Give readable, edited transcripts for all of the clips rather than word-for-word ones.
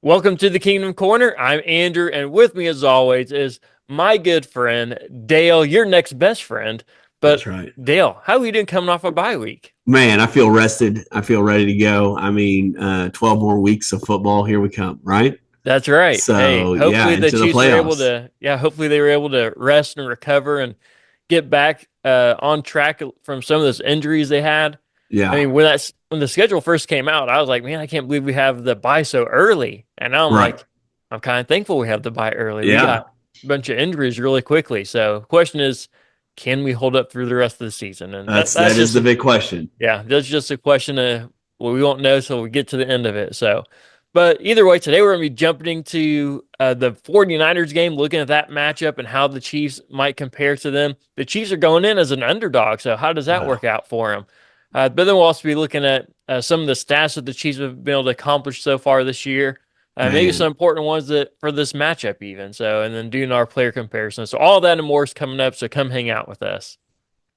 Welcome to the Kingdom Corner. I'm Andrew, and with me, as always, is my good friend Dale, your next best friend. That's But right. Dale, how are you doing coming off a bye week? Man, I feel rested. I feel ready to go. 12 more weeks of football. Here we come, right? That's right. Hey, So, yeah, hopefully the into the Chiefs were able playoffs. to, hopefully they were able to rest and recover and get back on track from some of those injuries they had. I Yeah, mean, when the schedule first came out, I was like, man, I can't believe we have the bye so early. And now I'm right. like, I'm kind of thankful we have the bye early. We Yeah, got a bunch of injuries really quickly. So, question is, can we hold up through the rest of the season? And that's that is just the big question. that's just a question of well, we won't know till we get to the end of it. So, but either way, today we're going to be jumping to the 49ers game, looking at that matchup and how the Chiefs might compare to them. The Chiefs are going in as an underdog, so how does that Wow, work out for them? But then we'll also be looking at some of the stats that the Chiefs have been able to accomplish so far this year. Maybe some man. important ones that for this matchup, even. So, and then doing our player comparison. So, all that and more is coming up. So, come hang out with us.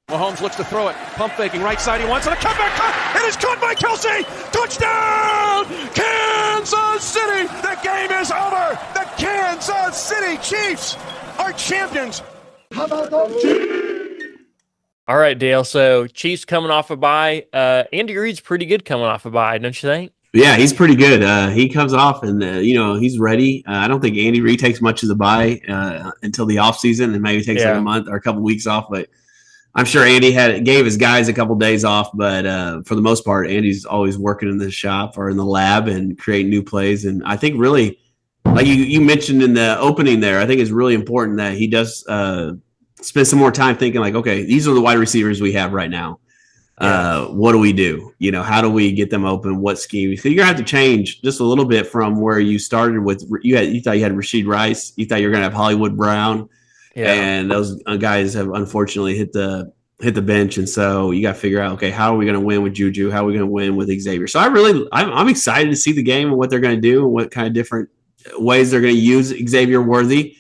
Mahomes looks to throw it. Pump faking right side. He wants it. A comeback cut. It is caught by Kelsey. Touchdown! Kansas City. The game is over. The Kansas City Chiefs are champions. All right, Dale. So Chiefs coming off a bye. Andy Reid's pretty good coming off a bye, don't you think? Yeah, he's pretty good. He comes off and, he's ready. I don't think Andy Reid takes much of the bye until the offseason and maybe takes like a Yeah. month or a couple weeks off. But I'm sure Andy gave his guys a couple days off, but for the most part, Andy's always working in the shop or in the lab and creating new plays. And I think really, like you mentioned in the opening there, I think it's really important that he does spend some more time thinking like, okay, these are the wide receivers we have right now. Yeah. What do we do? How do we get them open? What scheme? So you're gonna have to change just a little bit from where you started with. You thought you had Rashid Rice. You thought you were gonna have Hollywood Brown, Yeah. and those guys have unfortunately hit the bench, and so you got to figure out, okay, how are we going to win with Juju? How are we going to win with Xavier? So I'm excited to see the game and what they're going to do and what kind of different ways they're going to use Xavier Worthy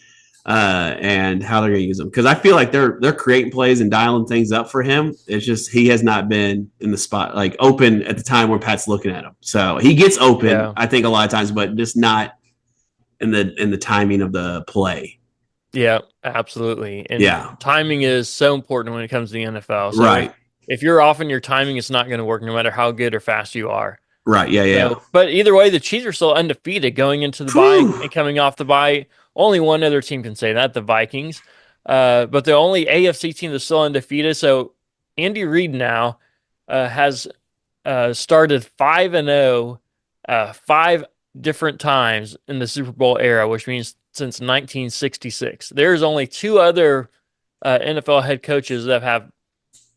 and how they're going to use them, because I feel like they're creating plays and dialing things up for him. It's just he has not been in the spot like open at the time where Pat's looking at him. So he gets open, Yeah. I think, a lot of times, but just not in the timing of the play. Yeah. Absolutely. And Yeah, timing is so important when it comes to the NFL. So right, if you're off in your timing, it's not going to work no matter how good or fast you are. right, yeah, yeah. So, but either way, the Chiefs are still undefeated going into the bye Whew. and coming off the bye. Only one other team can say that, the Vikings. But the only AFC team that's still undefeated. So Andy Reid now has started 5-0 five different times in the Super Bowl era, which means since 1966. There's only two other NFL head coaches that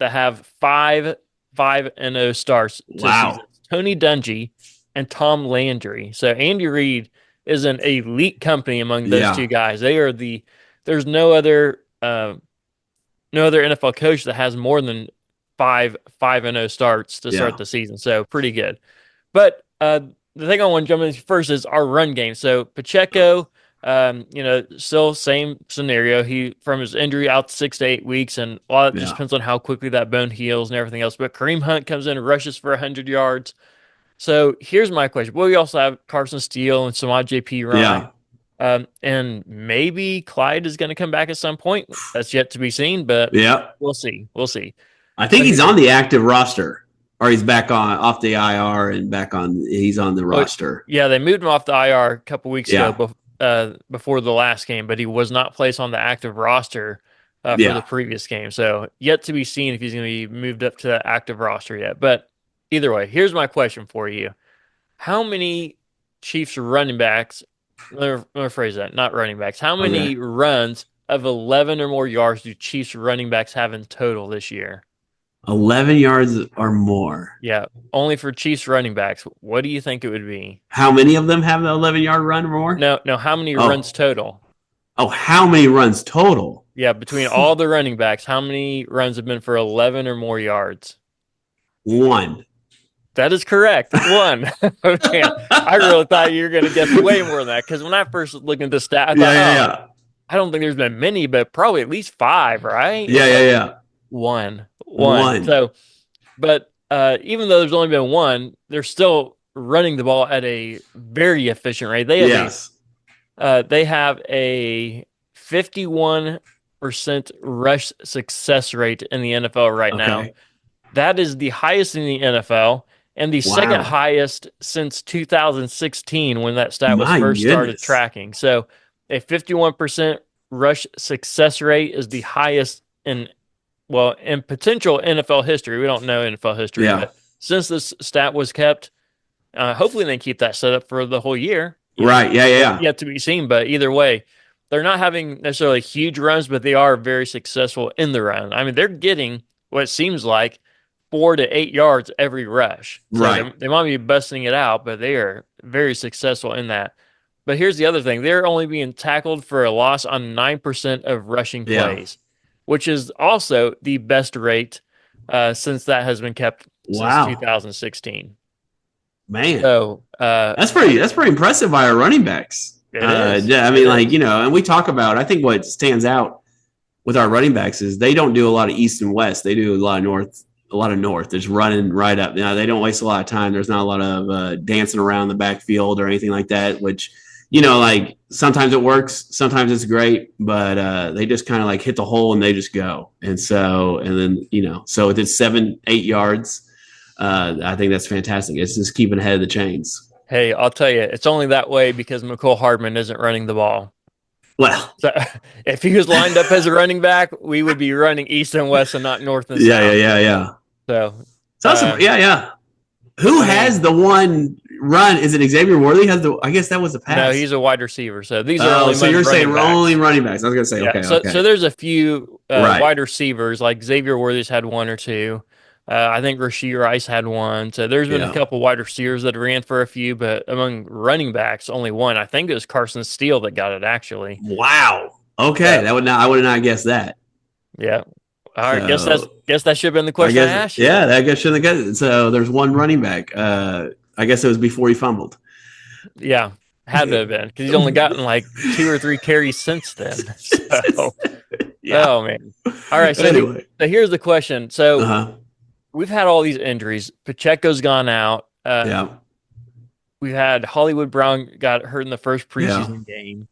have five-0 starts to season. Wow. Tony Dungy and Tom Landry. So Andy Reid is an elite company among those Yeah. two guys. There's no other NFL coach that has more than five-0 starts to start Yeah. the season. So pretty good. But the thing I want to jump into first is our run game. So Pacheco, still same scenario. He from his injury out 6 to 8 weeks, and a lot of it just Yeah. depends on how quickly that bone heals and everything else. But Kareem Hunt comes in and rushes for 100 yards. So here's my question. Well, we also have Carson Steele and Samad JP Ryan. Yeah. And maybe Clyde is going to come back at some point. That's yet to be seen, but Yeah. we'll see. We'll see. I think But he's here, on the active roster, or he's back on off the IR and he's on the oh, roster. yeah, they moved him off the IR a couple weeks ago Yeah. before the last game, but he was not placed on the active roster for the Yeah. previous game. So yet to be seen if he's going to be moved up to the active roster yet. But either way, here's my question for you. How many Chiefs running backs, let me phrase that, not running backs, how many Okay. runs of 11 or more yards do Chiefs running backs have in total this year? 11 yards or more. Yeah, only for Chiefs running backs. What do you think it would be? How many of them have the 11-yard run or more? No, how many runs Oh. total? Oh, how many runs total? Yeah, between all the running backs, how many runs have been for 11 or more yards? One. That is correct. One. Okay. I really thought you were going to guess way more than that because when I first looked at the stat, I thought, Yeah. I don't think there's been many, but probably at least five, right? Yeah. One. One. So, but even though there's only been one, they're still running the ball at a very efficient rate. They have a 51% rush success rate in the NFL right now. That is the highest in the NFL and the second highest since 2016 when that stat was first started tracking. So a 51% rush success rate is the highest in potential NFL history. We don't know NFL history, but since this stat was kept, hopefully they keep that set up for the whole year. Right. Yeah. Yet to be seen, but either way, they're not having necessarily huge runs, but they are very successful in the run. I mean, they're getting what seems like 4 to 8 yards every rush. So they might be busting it out, but they are very successful in that. But here's the other thing. They're only being tackled for a loss on 9% of rushing plays, which is also the best rate since that has been kept since 2016. Man, so that's pretty impressive by our running backs. It is. Yeah, I mean, and we talk about. I think what stands out with our running backs is they don't do a lot of east and west. They do a lot of north. They're just running right up. Now they don't waste a lot of time. There's not a lot of dancing around the backfield or anything like that. Which like sometimes it works, sometimes it's great, but they just kind of like hit the hole and they just go. And so if it's 7-8 yards. I think that's fantastic. It's just keeping ahead of the chains. Hey, I'll tell you, it's only that way because McCole Hardman isn't running the ball. Well, so if he was lined up as a running back, we would be running east and west and not north and south. Yeah. So awesome. Who has the one run? Is it Xavier Worthy? I guess that was a pass. No, he's a wide receiver. So these are only. So you're saying backs. Only running backs? I was going to say okay. So there's a few wide receivers like Xavier Worthy's had one or two. I think Rashee Rice had one. So there's been a couple wide receivers that ran for a few, but among running backs, only one. I think it was Carson Steele that got it actually. Wow. Okay, I would not guess that. Yeah. All right. Guess that should have been the question I asked you. Yeah, that guess shouldn't have got it. So there's one running back. I guess it was before he fumbled. Yeah, had to have been because he's only gotten like 2 or 3 carries since then. So, oh man. All right. So, anyway. So here's the question. So. We've had all these injuries. Pacheco's gone out. We've had Hollywood Brown got hurt in the first preseason game.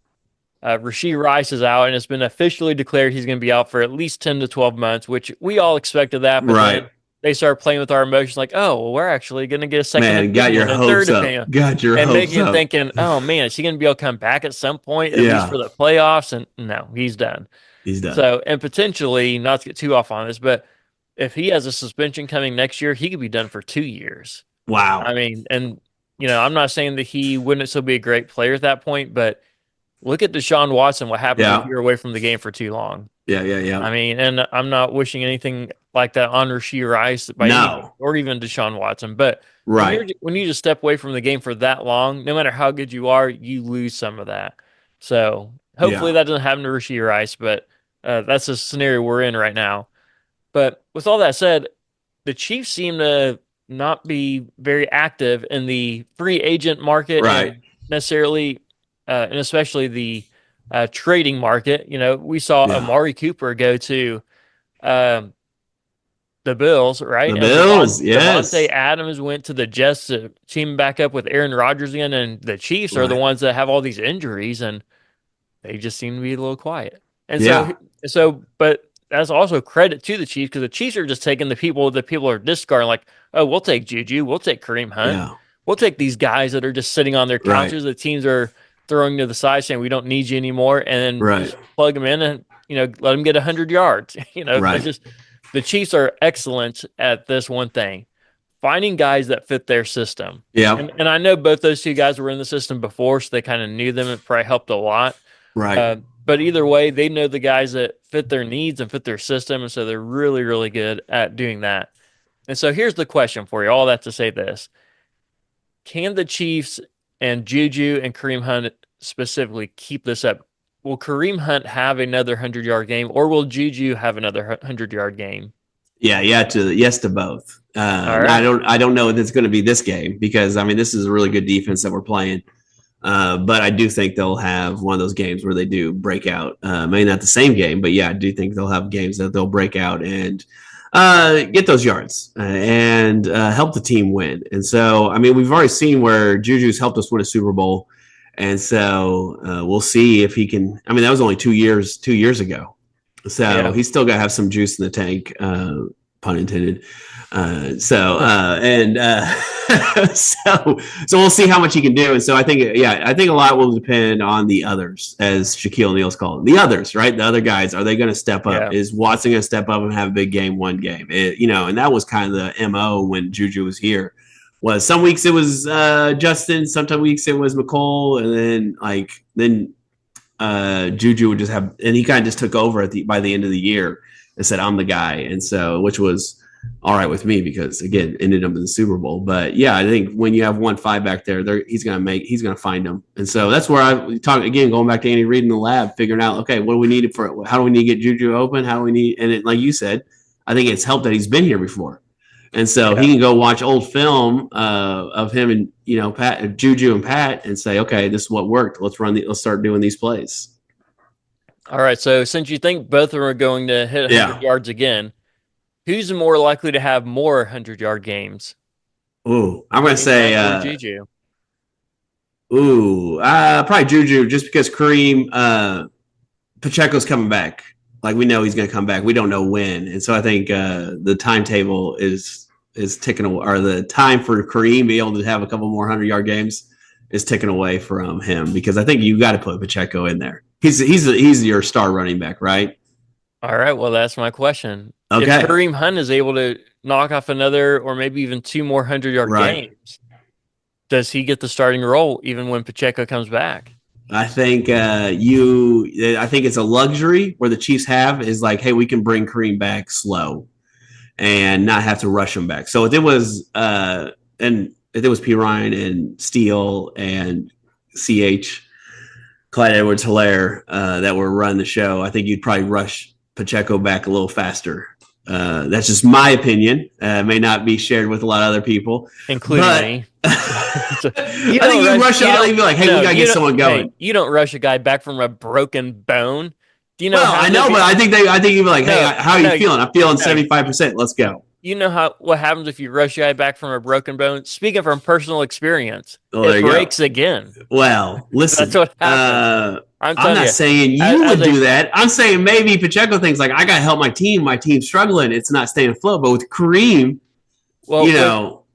Rashee Rice is out, and it's been officially declared he's going to be out for at least 10 to 12 months, which we all expected that. But then they start playing with our emotions like, oh, well, we're actually going to get a second opinion, got your hopes up. And making you thinking, oh, man, is he going to be able to come back at some point, at least for the playoffs? And no, he's done. So, and potentially, not to get too off on this, but if he has a suspension coming next year, he could be done for 2 years. Wow. I mean, and, I'm not saying that he wouldn't still be a great player at that point, but look at Deshaun Watson, what happened if you're away from the game for too long. Yeah. I mean, and I'm not wishing anything like that on Rashee Rice or even Deshaun Watson, but when you just step away from the game for that long, no matter how good you are, you lose some of that. So hopefully that doesn't happen to Rashee Rice, but that's the scenario we're in right now. But with all that said, the Chiefs seem to not be very active in the free agent market, and necessarily, and especially the trading market. We saw Amari Cooper go to the Bills, right? The Bills, yes. Devontae Adams went to the Jets to team back up with Aaron Rodgers again, and the Chiefs are the ones that have all these injuries, and they just seem to be a little quiet. And but that's also credit to the Chiefs because the Chiefs are just taking the people that people are discarding. Like, oh, we'll take Juju, we'll take Kareem Hunt, we'll take these guys that are just sitting on their couches. The teams are throwing to the side, saying we don't need you anymore, and then just plug them in and let them get 100 yards. Just the Chiefs are excellent at this one thing: finding guys that fit their system. Yeah, and I know both those two guys were in the system before, so they kind of knew them. It probably helped a lot. But either way, they know the guys that fit their needs and fit their system, and so they're really, really good at doing that. And so here's the question for you, all that to say this. Can the Chiefs and Juju and Kareem Hunt specifically keep this up? Will Kareem Hunt have another 100-yard game, or will Juju have another 100-yard game? Yes to both. I don't know if it's going to be this game because, this is a really good defense that we're playing. But I do think they'll have one of those games where they do break out. Maybe not the same game, but I do think they'll have games that they'll break out. And Get those yards and help the team win. And so, I mean, we've already seen where Juju's helped us win a Super Bowl. And so we'll see if he can. I mean, that was only 2 years ago. So he's still got to have some juice in the tank, pun intended. So we'll see how much he can do. And so I think a lot will depend on the others, as Shaquille O'Neal's called them. The others, right? The other guys, are they going to step up? Yeah. Is Watson going to step up and have a big game, one game? And that was kind of the MO when Juju was here. Was some weeks it was Justin, sometimes weeks it was McCole, and then Juju would just have, and he kind of just took over by the end of the year and said, I'm the guy. And so, which was all right with me because again, ended up in the Super Bowl. But yeah, I think when you have 1-5 back there, he's going to find them. And so that's where I talk again, going back to Andy Reid in the lab, figuring out, okay, what do we need how do we need to get Juju open? How do we need, and like you said, I think it's helped that he's been here before. And so he can go watch old film of him and Juju and Pat and say, okay, this is what worked. Let's start doing these plays. All right. So since you think both of them are going to hit 100 yards again, who's more likely to have more 100-yard games? Ooh, I'm going to say Juju. Probably Juju, just because Kareem Pacheco's coming back. Like, we know he's going to come back. We don't know when. And so I think the timetable is ticking away, or the time for Kareem to be able to have a couple more 100-yard games is ticking away from him, because I think you got to put Pacheco in there. He's your star running back, right? All right. Well, that's my question. Okay. If Kareem Hunt is able to knock off another or maybe even 2 more 100-yard games, does he get the starting role even when Pacheco comes back? I think I think it's a luxury where the Chiefs have is like, hey, we can bring Kareem back slow and not have to rush him back. So if it was P. Ryan and Steele and CH, Clyde Edwards-Helaire that were running the show, I think you'd probably rush Pacheco back a little faster. That's just my opinion. May not be shared with a lot of other people, including me. I think you rush out and be like, hey, we got to get someone going. Hey, you don't rush a guy back from a broken bone. Do you know? Well, I know, but I think you'd be like, hey, how are you feeling? I'm feeling 75%. Let's go. You know what happens if you rush a guy back from a broken bone? Speaking from personal experience, it breaks again. Well, listen. That's what happens. I'm not saying you would do that. I'm saying maybe Pacheco thinks like, I got to help my team. My team's struggling. It's not staying afloat. But with Kareem,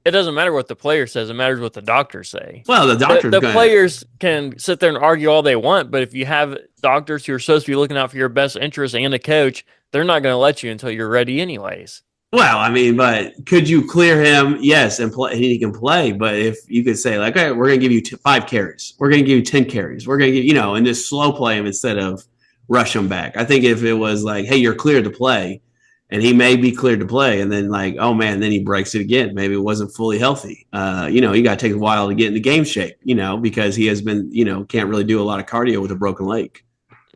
it doesn't matter what the player says. It matters what the doctors say. Well, the players can sit there and argue all they want, but if you have doctors who are supposed to be looking out for your best interest and a coach, they're not going to let you until you're ready anyways. Well, I mean, but could you clear him? Yes, and he can play. But if you could say, like, okay, we're going to give you 5 carries. We're going to give you 10 carries. We're going to give, and just slow play him instead of rush him back. I think if it was like, hey, you're cleared to play, and he may be cleared to play, and then like, oh, man, then he breaks it again. Maybe it wasn't fully healthy. You got to take a while to get into game shape, because he has been, can't really do a lot of cardio with a broken leg.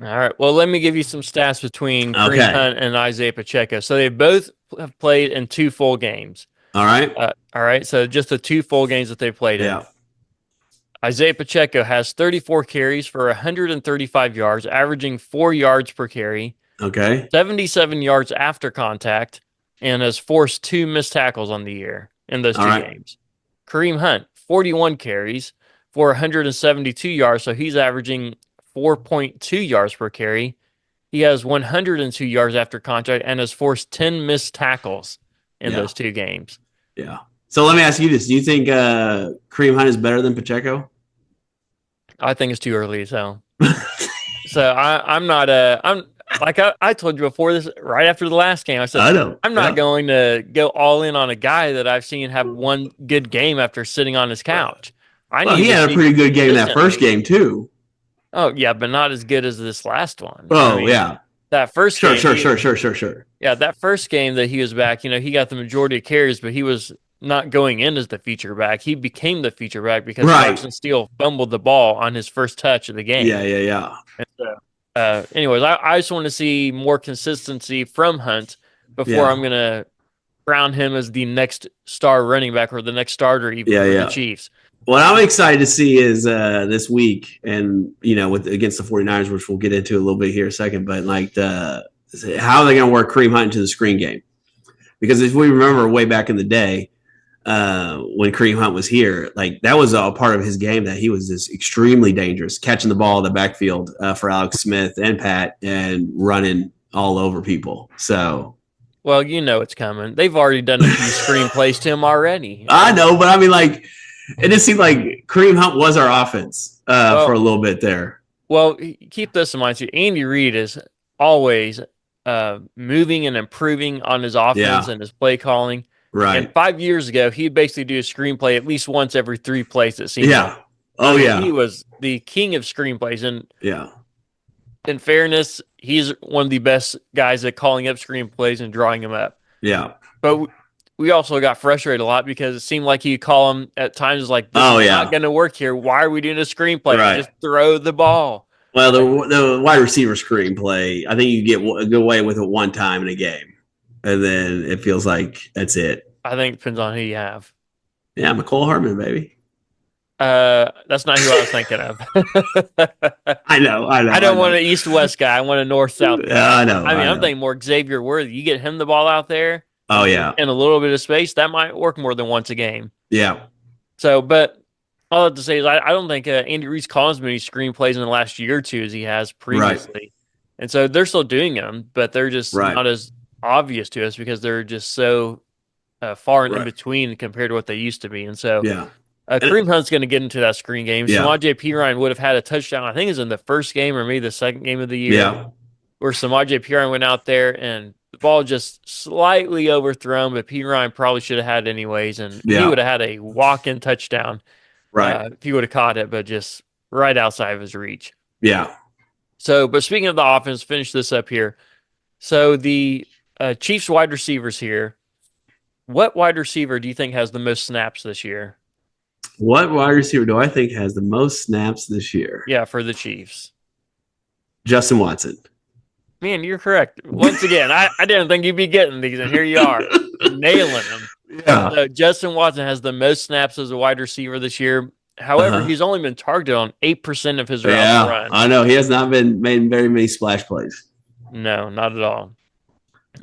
All right. Well, let me give you some stats between Kareem Hunt and Isaiah Pacheco. So they both have played in 2 full games. All right. All right. So just the 2 full games that they played in. Isaiah Pacheco has 34 carries for 135 yards, averaging 4 yards per carry. Okay. 77 yards after contact, and has forced 2 missed tackles on the year in those 2 games. Kareem Hunt, 41 carries for 172 yards, so he's averaging 4.2 yards per carry. He has 102 yards after contact and has forced 10 missed tackles in those 2 games. Yeah. So let me ask you this. Do you think Kareem Hunt is better than Pacheco? I think it's too early to tell. So I'm not like I told you before this, right after the last game, I said, I'm not going to go all in on a guy that I've seen have one good game after sitting on his couch. He had a pretty good game in that first game too. Oh, yeah, but not as good as this last one. Oh, yeah. That first game. Sure. Yeah, that first game that he was back, he got the majority of carries, but he was not going in as the feature back. He became the feature back because Carson Steele fumbled the ball on his first touch of the game. Yeah. And so, anyways, I just want to see more consistency from Hunt before I'm going to crown him as the next star running back or the next starter even for the Chiefs. What I'm excited to see is this week, and against the 49ers, which we'll get into a little bit here in a second, but like how are they going to work Kareem Hunt into the screen game? Because if we remember way back in the day, when Kareem Hunt was here, like that was a part of his game that he was just extremely dangerous, catching the ball in the backfield for Alex Smith and Pat and running all over people. So, well, you know it's coming. They've already done a few screenplays to him already. I know, but I mean, like, it just seemed like Kareem Hunt was our offense for a little bit there. Well, keep this in mind too. Andy Reid is always moving and improving on his offense and his play calling. Right. And 5 years ago, he'd basically do a screenplay at least once every 3 plays. It seemed. Yeah. Like. Oh, yeah. He was the king of screenplays. And yeah. In fairness, he's one of the best guys at calling up screenplays and drawing them up. Yeah. But we also got frustrated a lot because it seemed like he'd call them at times like, this is not going to work here. Why are we doing a screenplay? Right. Just throw the ball. Well, the wide receiver screenplay, I think you get a good way with it one time in a game. And then it feels like that's it. I think it depends on who you have. Yeah, McCole Hardman, baby. That's not who I was thinking of. I know. I don't want an east-west guy. I want a north-south guy. Yeah, I know. I'm thinking more Xavier Worthy. You get him the ball out there. Oh, yeah. And a little bit of space, that might work more than once a game. Yeah. So, but all I have to say is I don't think Andy Reid's calling as many screenplays in the last year or two as he has previously. Right. And so they're still doing them, but they're just not as obvious to us because they're just so far and in between compared to what they used to be. And so Kareem Hunt's going to get into that screen game. Samaje Perine would have had a touchdown, I think it was in the first game or maybe the second game of the year, where Samaje Perine went out there and the ball just slightly overthrown, but Perine probably should have had it anyways, and he would have had a walk-in touchdown if he would have caught it, but just right outside of his reach. Yeah. So, but speaking of the offense, finish this up here. So the Chiefs wide receivers here, what wide receiver do you think has the most snaps this year? What wide receiver do I think has the most snaps this year? Yeah, for the Chiefs. Justin Watson. Man, you're correct. Once again, I didn't think you'd be getting these, and here you are, nailing them. Yeah. So Justin Watson has the most snaps as a wide receiver this year. However, he's only been targeted on 8% of his routes run. I know. He has not been made very many splash plays. No, not at all.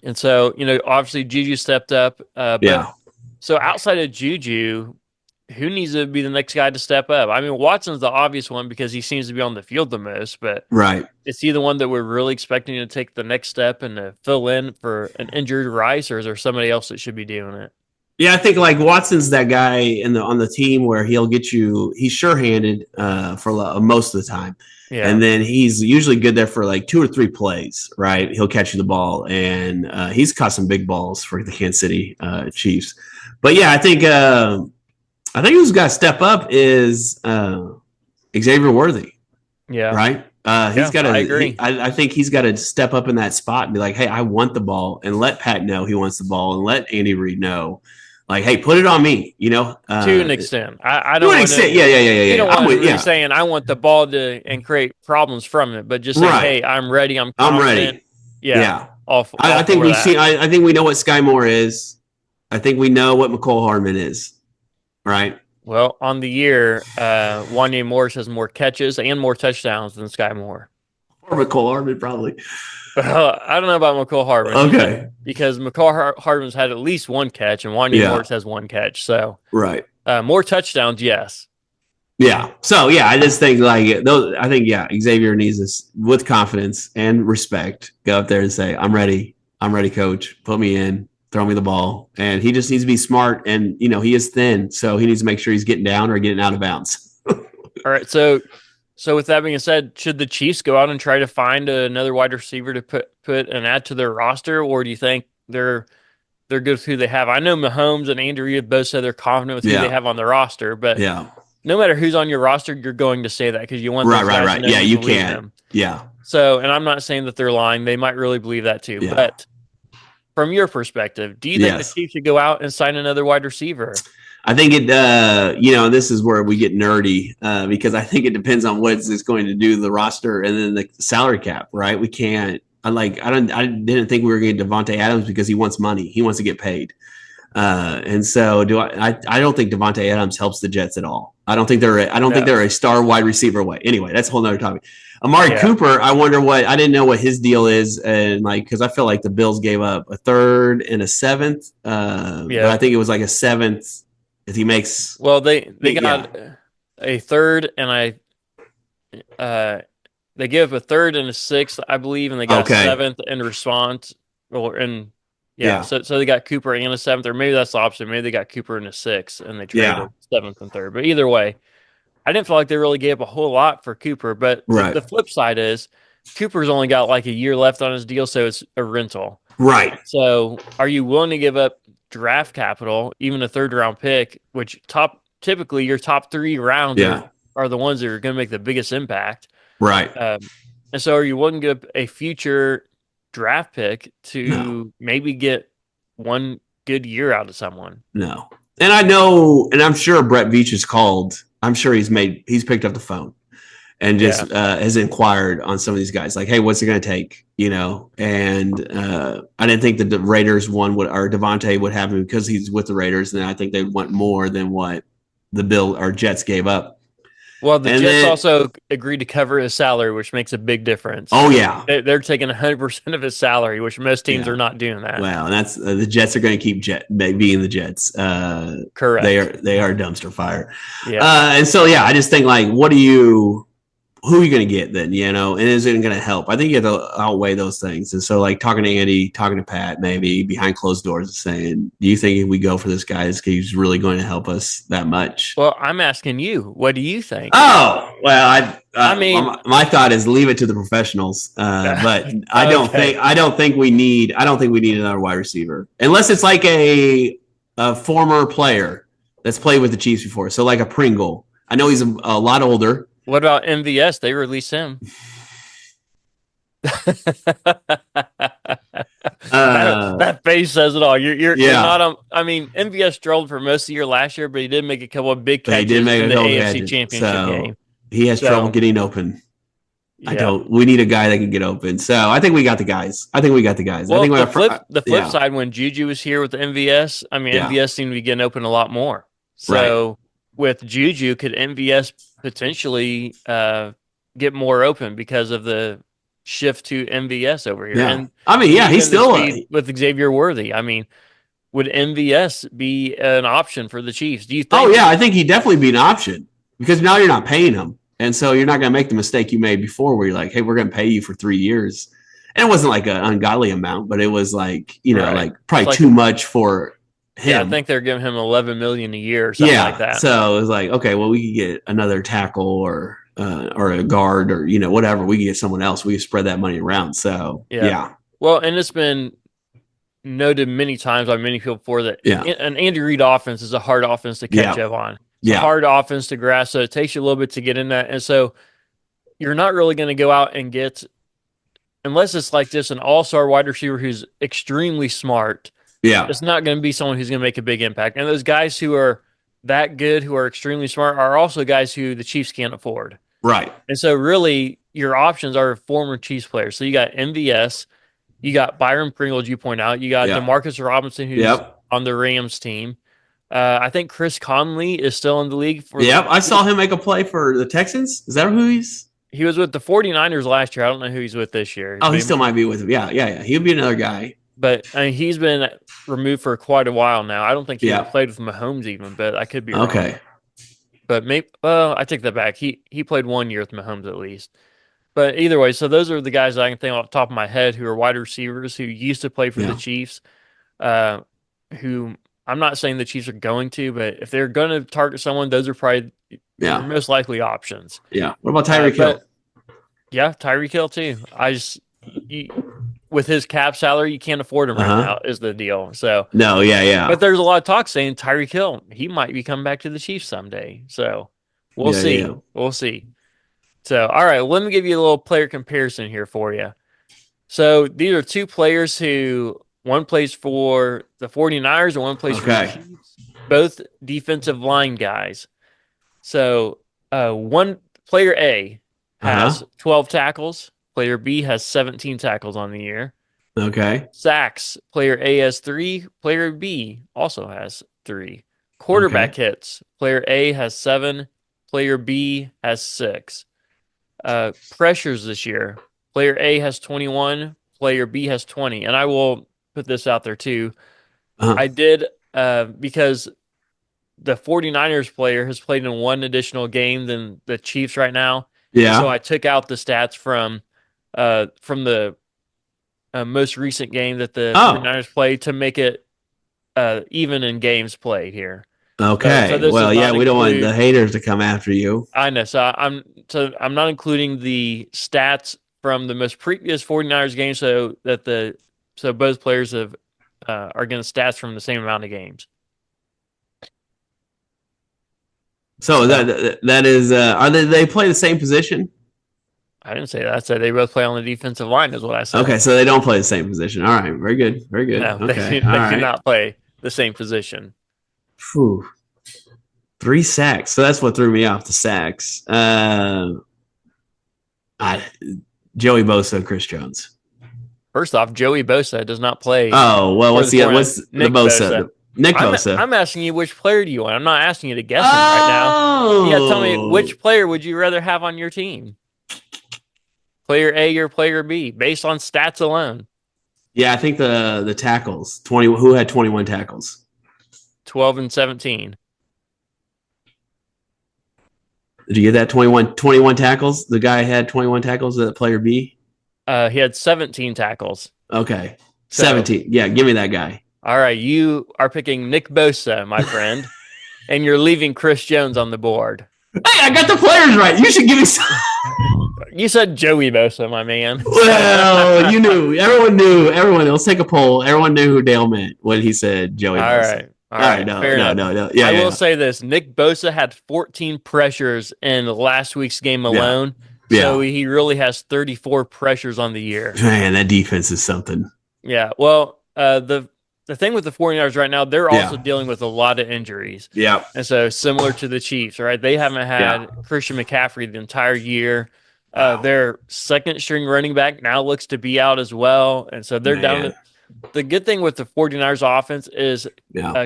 And so, obviously Juju stepped up. So outside of Juju, who needs to be the next guy to step up? I mean, Watson's the obvious one because he seems to be on the field the most, but is he the one that we're really expecting to take the next step and to fill in for an injured Rice, or is there somebody else that should be doing it? Yeah, I think like Watson's that guy on the team where he'll get you. He's sure-handed for most of the time, and then he's usually good there for like 2 or 3 plays. Right, he'll catch you the ball, and he's caught some big balls for the Kansas City Chiefs. But yeah, I think who's got to step up is Xavier Worthy. Yeah, right. He's got to. I agree. I think he's got to step up in that spot and be like, "Hey, I want the ball," and let Pat know he wants the ball, and let Andy Reid know. Like, hey, put it on me, to an extent. I don't. To an extent, yeah. You don't want to saying I want the ball to and create problems from it, but just saying, hey, I'm ready. I'm ready. Yeah. I think we've seen. I think we know what Sky Moore is. I think we know what McCole Hardman is. Right. Well, on the year, Wanya Morris has more catches and more touchdowns than Sky Moore. Or McCole Hardman, probably. I don't know about McCole Hardman. Okay. Because McCole Hardman's had at least 1 catch, and Wanya Morris has 1 catch. So more touchdowns, yes. Yeah. So I just think like those. I think Xavier needs this with confidence and respect. Go up there and say, "I'm ready. I'm ready, coach. Put me in. Throw me the ball." And he just needs to be smart. And he is thin, so he needs to make sure he's getting down or getting out of bounds. All right. So with that being said, should the Chiefs go out and try to find another wide receiver to put and add to their roster, or do you think they're good with who they have? I know Mahomes and Andy Reid both said they're confident with who they have on the roster, but no matter who's on your roster, you're going to say that because you want those guys to know you can. Them. Yeah. So, and I'm not saying that they're lying; they might really believe that too. Yeah. But from your perspective, do you think the Chiefs should go out and sign another wide receiver? I think it, this is where we get nerdy because I think it depends on what it's going to do to the roster and then the salary cap, right? We can't. I didn't think we were going to get Devontae Adams because he wants money. He wants to get paid, and so I don't think Devontae Adams helps the Jets at all. I don't think they're a star wide receiver away. Anyway, that's a whole nother topic. Amari Yeah. Cooper, I didn't know what his deal is. And because I feel like the Bills gave up a third and a seventh. But I Yeah. think it was like a seventh if he makes, Well, they yeah. got a third and they give up a third and a sixth, I believe, and they got a Okay. seventh in response. Yeah, Yeah. so they got Cooper and a seventh, or maybe that's the opposite. Maybe they got Cooper and a sixth, and they Yeah. traded seventh and third. But either way, I didn't feel like they really gave up a whole lot for Cooper. But Right. the flip side is Cooper's only got like a year left on his deal, so it's a rental. Right. So are you willing to give up draft capital, even a third round pick, which typically your top 3 rounds Yeah. are the ones that are going to make the biggest impact? Right. And so are you willing to give a future draft pick to maybe get one good year out of someone? No. And I know, and I'm sure Brett Veach has called. I'm sure he's picked up the phone and just has inquired on some of these guys, like, hey, what's it going to take? And I didn't think that the Raiders or Devontae would have him because he's with the Raiders, and I think they want more than what the Bill or Jets gave up. Well, the Jets also agreed to cover his salary, which makes a big difference. Oh, yeah. They're taking 100% of his salary, which most teams are not doing that. Well, and that's the Jets are going to keep being the Jets. Correct. They are dumpster fire. Yeah. And so, I just think, like, who are you going to get then, and is it going to help? I think you have to outweigh those things. And so, like, talking to Andy, talking to Pat, maybe behind closed doors and saying, do you think if we go for this guy, he's really going to help us that much? Well, I'm asking you, what do you think? Oh, well, I mean, my thought is leave it to the professionals. But I don't think we need another wide receiver unless it's like a former player that's played with the Chiefs before. So like a Pringle. I know he's a lot older. What about MVS? They released him. That face says it all. You're not. MVS strolled for most of the year last year, but he did make a couple of big catches in the AFC Championship game. He has trouble getting open. Yeah. We need a guy that can get open. So I think we got the guys. Well, the flip yeah. side, when Juju was here with the MVS, MVS seemed to be getting open a lot more. So with Juju, could MVS potentially get more open because of the shift to MVS over here? Yeah. And he's still with Xavier Worthy. Would MVS be an option for the Chiefs? Do you think? Oh yeah, I think he'd definitely be an option because now you're not paying him, and so you're not going to make the mistake you made before, where you're like, hey, we're going to pay you for 3 years, and it wasn't like an ungodly amount, but it was like like probably too much for him. Yeah, I think they're giving him $11 million a year or something like that. So it was like, okay, well, we could get another tackle or a guard or whatever. We can get someone else. We can spread that money around. So yeah. Well, and it's been noted many times by many people before that an Andy Reid offense is a hard offense to catch up on. It's a hard offense to grasp, so it takes you a little bit to get in that. And so you're not really going to go out and get, unless it's like this, an all-star wide receiver who's extremely smart. Yeah. It's not going to be someone who's going to make a big impact. And those guys who are that good, who are extremely smart, are also guys who the Chiefs can't afford. Right. And so really your options are former Chiefs players. So you got MVS, you got Byron Pringle, as you point out, you got Demarcus Robinson, who's on the Rams team. I think Chris Conley is still in the league. I saw him make a play for the Texans. Is that who he was with the 49ers last year. I don't know who he's with this year. Oh, he still might be with him. Yeah. He'll be another guy. But he's been removed for quite a while now. I don't think he played with Mahomes even, but I could be wrong. Okay. But maybe, I take that back. He played 1 year with Mahomes at least. But either way, so those are the guys I can think off the top of my head who are wide receivers who used to play for the Chiefs, who I'm not saying the Chiefs are going to, but if they're going to target someone, those are probably their most likely options. Yeah. What about Tyreek Hill? Yeah, Tyreek Hill too. With his cap salary, you can't afford him right now, is the deal. So no, yeah. But there's a lot of talk saying Tyreek Hill, he might be coming back to the Chiefs someday. So we'll see. Yeah. We'll see. So, all right, let me give you a little player comparison here for you. So these are two players who one plays for the 49ers and one plays for the Chiefs. Both defensive line guys. So one player A has 12 tackles. Player B has 17 tackles on the year. Okay. Sacks. Player A has 3. Player B also has 3. Quarterback hits. Player A has 7. Player B has 6. pressures this year. Player A has 21, player B has 20. And I will put this out there too. I did because the 49ers player has played in one additional game than the Chiefs right now. Yeah. So I took out the stats from the most recent game that the 49ers played to make it even in games played here. Okay. So this well, does yeah, not we don't want include- the haters to come after you. I know. So I'm not including the stats from the most previous 49ers game so both players have are getting stats from the same amount of games. So that is are they play the same position? I didn't say that. I said they both play on the defensive line is what I said. Okay, so they don't play the same position. All right, very good. Very good. No, okay. they do not play the same position. Whew. 3 sacks. So that's what threw me off, the sacks. Joey Bosa, Chris Jones. First off, Joey Bosa does not play. Oh, well, what's the Bosa? Nick Bosa. I'm asking you which player do you want. I'm not asking you to guess him right now. You got to tell me which player would you rather have on your team? Player A or player B, based on stats alone. Yeah, I think the tackles. 20. Who had 21 tackles? 12 and 17. Did you get that 21 tackles? The guy had 21 tackles at player B? He had 17 tackles. Okay. 17. Yeah, give me that guy. All right, you are picking Nick Bosa, my friend, and you're leaving Chris Jones on the board. Hey, I got the players right. You should give me some. You said Joey Bosa, my man. Well, you knew. Everyone knew. Let's take a poll. Everyone knew who Dale meant when he said Joey Bosa. All right. No. Yeah, I will say this. Nick Bosa had 14 pressures in last week's game alone. Yeah. So he really has 34 pressures on the year. Man, that defense is something. Yeah. Well, the thing with the 49ers right now, they're also dealing with a lot of injuries. Yeah. And so similar to the Chiefs, right? They haven't had Christian McCaffrey the entire year. Their second string running back now looks to be out as well. And so they're down. The good thing with the 49ers offense is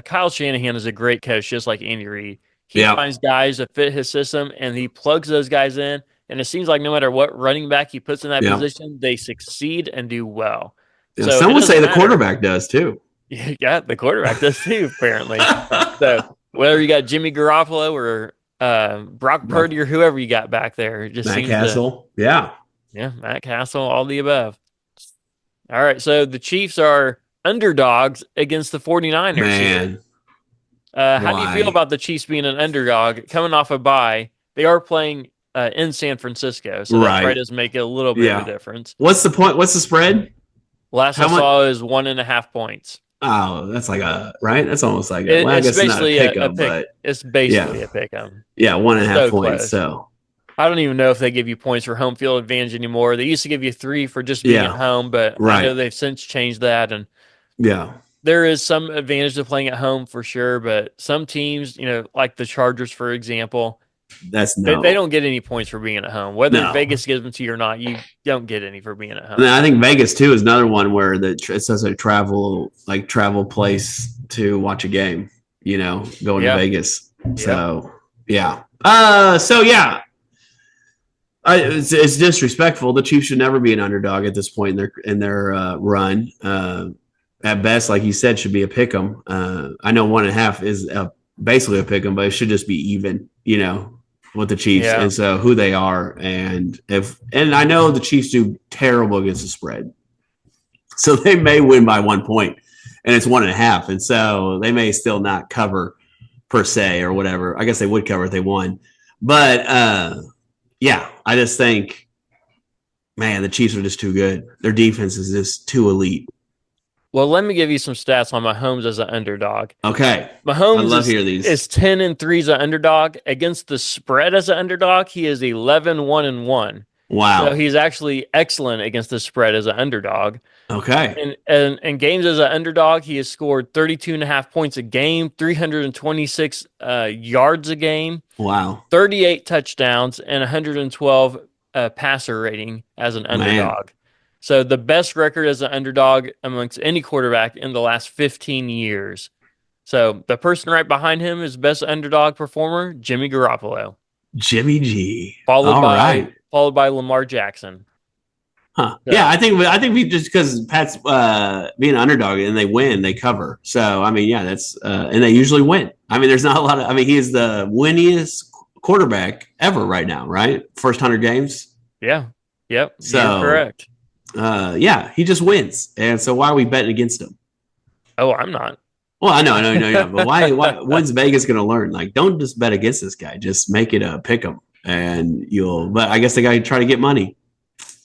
Kyle Shanahan is a great coach, just like Andy Reid. He finds guys that fit his system, and he plugs those guys in. And it seems like no matter what running back he puts in that position, they succeed and do well. Yeah, so some would say the quarterback does too. Yeah, the quarterback does too, apparently. So whether you got Jimmy Garoppolo or Brock Purdy or whoever you got back there, just Matt Castle. Matt Castle, all the above. All right, so the Chiefs are underdogs against the 49ers. Man. How do you feel about the Chiefs being an underdog coming off a bye? They are playing in San Francisco, so that probably does make it a little bit of a difference. What's the point? What's the spread? Last I saw is 1.5 points. Oh, that's like that's almost like a, I guess it's not a pick-em, but it's basically a pick-em. Yeah, 1.5 points. Close. So I don't even know if they give you points for home field advantage anymore. They used to give you 3 for just being at home, but I know they've since changed that. And there is some advantage to playing at home for sure, but some teams, like the Chargers, for example, they don't get any points for being at home. Whether Vegas gives them to you or not, you don't get any for being at home. I think Vegas too is another one where it says a travel place to watch a game. Going to Vegas. So it's disrespectful. The Chiefs should never be an underdog at this point in their run. At best, like you said, should be a pick 'em. I know 1.5 is basically a pick 'em, but it should just be even. With the Chiefs, and so who they are, and I know the Chiefs do terrible against the spread, so they may win by 1 point, and it's 1.5, and so they may still not cover per se or whatever. I guess they would cover if they won, but I just think, man, the Chiefs are just too good. Their defense is just too elite. Well, let me give you some stats on Mahomes as an underdog. Okay. Mahomes I love hear these. Is 10-3 as an underdog. Against the spread as an underdog, he is 11-1-1. Wow. So he's actually excellent against the spread as an underdog. Okay. And games as an underdog, he has scored 32.5 points a game, 326 yards a game. Wow. 38 touchdowns, and 112 passer rating as an underdog. Man. So the best record as an underdog amongst any quarterback in the last 15 years. So the person right behind him is best underdog performer, Jimmy Garoppolo. Jimmy G. Followed by followed by Lamar Jackson. Huh. Yeah, I think we just because Pat's being an underdog and they win, they cover. So I mean, yeah, that's and they usually win. I mean, there's not a lot of. I mean, he is the winniest quarterback ever right now, right? First 100 games. Yeah. Yep. So You're correct. Yeah, he just wins, and so why are we betting against him? Oh, I'm not. Well, I know, yeah, but why? When's Vegas going to learn? Like, don't just bet against this guy. Just make it a pick 'em, and you'll. But I guess they got to try to get money.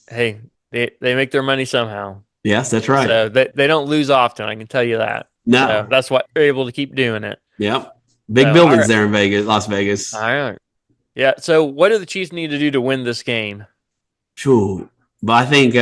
Hey, they make their money somehow. Yes, that's right. So they don't lose often. I can tell you that. No, so that's why they're able to keep doing it. Yep, big buildings there in Vegas, Las Vegas. All right. Yeah. So what do the Chiefs need to do to win this game? True, but I think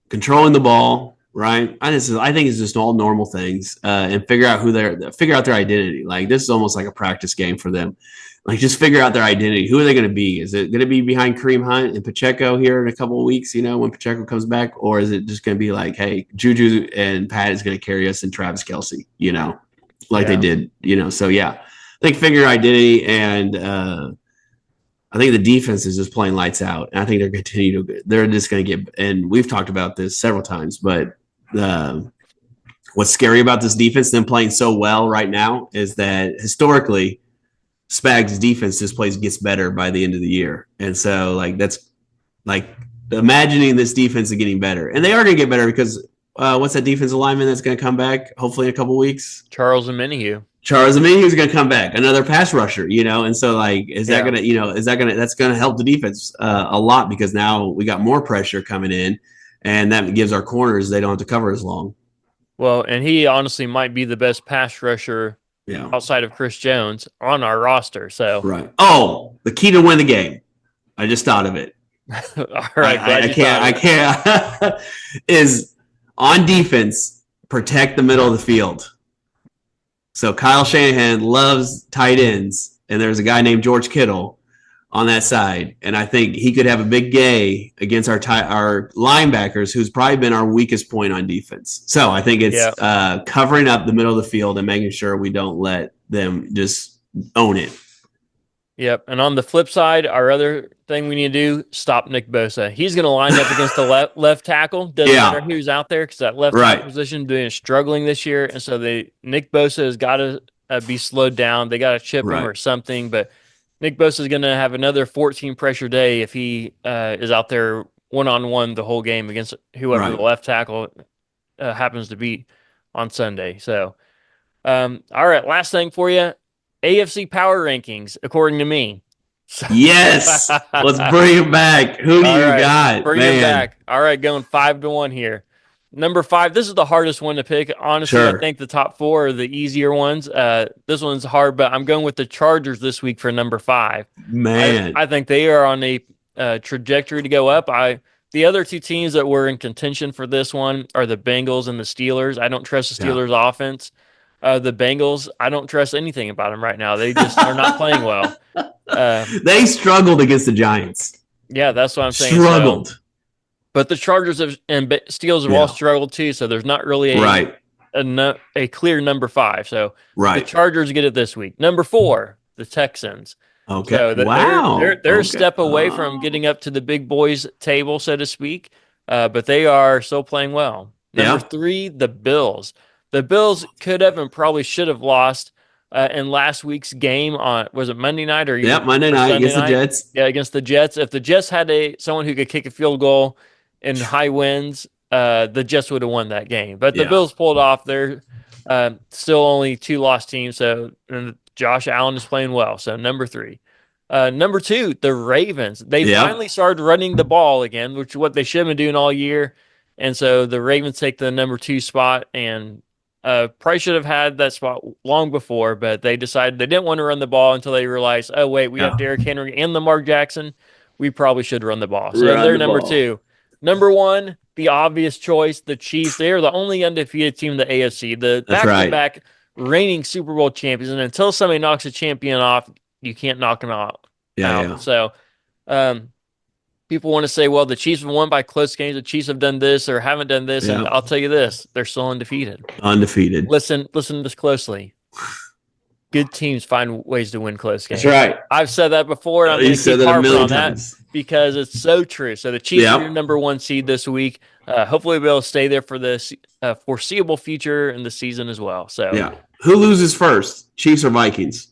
controlling the ball, right? I think it's just all normal things, and figure out their identity. Like this is almost like a practice game for them. Like just figure out their identity. Who are they going to be? Is it going to be behind Kareem Hunt and Pacheco here in a couple of weeks? When Pacheco comes back, or is it just going to be like, hey, Juju and Pat is going to carry us and Travis Kelce? They did. So yeah, I think figure identity and. I think the defense is just playing lights out, and I think they're just going to get. And we've talked about this several times, but what's scary about this defense, them playing so well right now, is that historically, Spags' defense gets better by the end of the year, and so that's imagining this defense is getting better, and they are going to get better because what's that defensive lineman that's going to come back hopefully in a couple weeks? Charles Omenihu. Charles Omenihu is going to come back, another pass rusher, and so that's going to help the defense a lot because now we got more pressure coming in, and that gives our corners they don't have to cover as long. Well, and he honestly might be the best pass rusher outside of Chris Jones on our roster. So right. Oh, the key to win the game. I just thought of it. All right, I can't. Is on defense protect the middle of the field. So Kyle Shanahan loves tight ends, and there's a guy named George Kittle on that side, and I think he could have a big day against our linebackers, who's probably been our weakest point on defense. So I think it's covering up the middle of the field and making sure we don't let them just own it. Yep. And on the flip side, our other thing we need to do, stop Nick Bosa. He's going to line up against the left tackle. Doesn't matter who's out there because that left tackle position is struggling this year. And so Nick Bosa has got to be slowed down. They got to chip him or something. But Nick Bosa is going to have another 14 pressure day if he is out there one-on-one the whole game against whoever the left tackle happens to be on Sunday. So, all right, last thing for you. AFC power rankings, according to me. Yes. Let's bring him back. Who do you got? Bring him back. All right, going 5-1 here. Number 5, this is the hardest one to pick. Honestly, I think the top 4 are the easier ones. This one's hard, but I'm going with the Chargers this week for number 5. Man. I think they are on a trajectory to go up. The other 2 teams that were in contention for this one are the Bengals and the Steelers. I don't trust the Steelers' offense. The Bengals, I don't trust anything about them right now. They just are not playing well. They struggled against the Giants. Yeah, that's what I'm saying. Struggled. So, but the Chargers and Steelers have all struggled too, so there's not really a clear number 5. So the Chargers get it this week. Number 4, the Texans. Okay. So they're a step away from getting up to the big boys table, so to speak, but they are still playing well. Number 3, the Bills. The Bills could have and probably should have lost in last week's game on, was it Monday night or Monday night against the Jets? Yeah, against the Jets. If the Jets had someone who could kick a field goal in high winds, the Jets would have won that game. But the Bills pulled off. They're still only 2 lost teams, so and Josh Allen is playing well. So number 3. Number 2, the Ravens. They finally started running the ball again, which is what they should have been doing all year. And so the Ravens take the number 2 spot and probably should have had that spot long before, but they decided they didn't want to run the ball until they realized, oh, wait, we have Derrick Henry and Lamar Jackson. We probably should run the ball. So they're number 2. Number 1, the obvious choice, the Chiefs. They are the only undefeated team in the AFC, the back-to-back reigning Super Bowl champions. And until somebody knocks a champion off, you can't knock them out. So people want to say, well, the Chiefs have won by close games. The Chiefs have done this or haven't done this. And I'll tell you this, they're still undefeated. Undefeated. Listen to this closely. good teams find ways to win close games. That's right. I've said that before, and I'm going to said keep that a harping million on times. that because it's so true. So the Chiefs Yep. are your number 1 seed this week. Hopefully, we'll be able to stay there for the foreseeable future in the season as well. So yeah, who loses first, Chiefs or Vikings?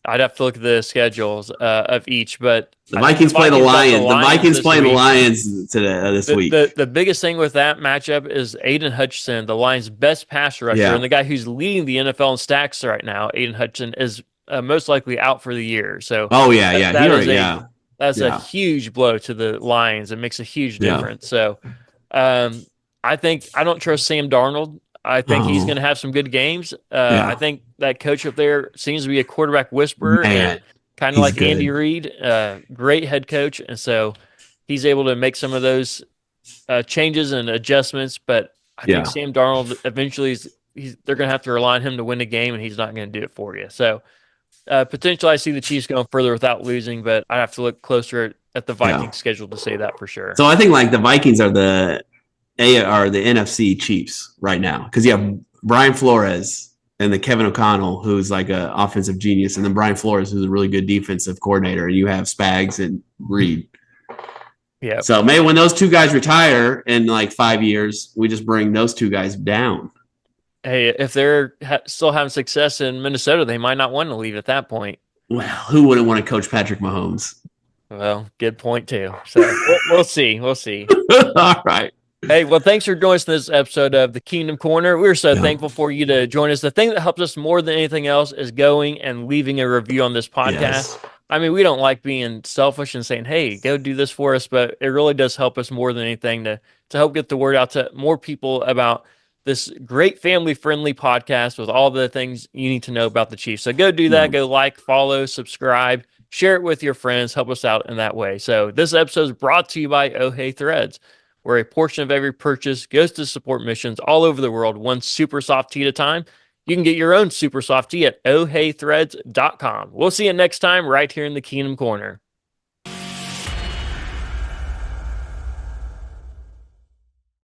I'd have to look at the schedules of each, but The Vikings play the Lions. The Vikings playing the Lions today this week. The biggest thing with that matchup is Aiden Hutchinson, the Lions' best pass rusher, and the guy who's leading the NFL in stacks right now. Aiden Hutchinson is most likely out for the year. So, that's a huge blow to the Lions. It makes a huge difference. So, I don't trust Sam Darnold. I think he's going to have some good games. I think that coach up there seems to be a quarterback whisperer, and kind of like good. Andy Reid, great head coach. And so he's able to make some of those changes and adjustments. But I think Sam Darnold eventually they're going to have to rely on him to win the game, and he's not going to do it for you. So potentially I see the Chiefs going further without losing, but I have to look closer at the Vikings schedule to say that for sure. So I think like the Vikings are the NFC Chiefs right now, because you have Brian Flores and the Kevin O'Connell, who's like an offensive genius, and then Brian Flores, who's a really good defensive coordinator, and you have Spags and Reed. Yeah. So maybe when those two guys retire in like 5 years, we just bring those two guys down. Hey, if they're still having success in Minnesota, they might not want to leave at that point. Well, who wouldn't want to coach Patrick Mahomes? Well, good point too. So we'll see. We'll see. All right. Hey, well, thanks for joining us in this episode of the Kingdom Corner. We're so thankful for you to join us. The thing that helps us more than anything else is going and leaving a review on this podcast. Yes. I mean, we don't like being selfish and saying, hey, go do this for us, but it really does help us more than anything to help get the word out to more people about this great family-friendly podcast with all the things you need to know about the Chiefs. So go do that. Go like, follow, subscribe, share it with your friends. Help us out in that way. So this episode is brought to you by Oh Hey Threads, where a portion of every purchase goes to support missions all over the world, one super soft tee at a time. You can get your own super soft tee at ohheythreads.com. We'll see you next time right here in the Kingdom Corner.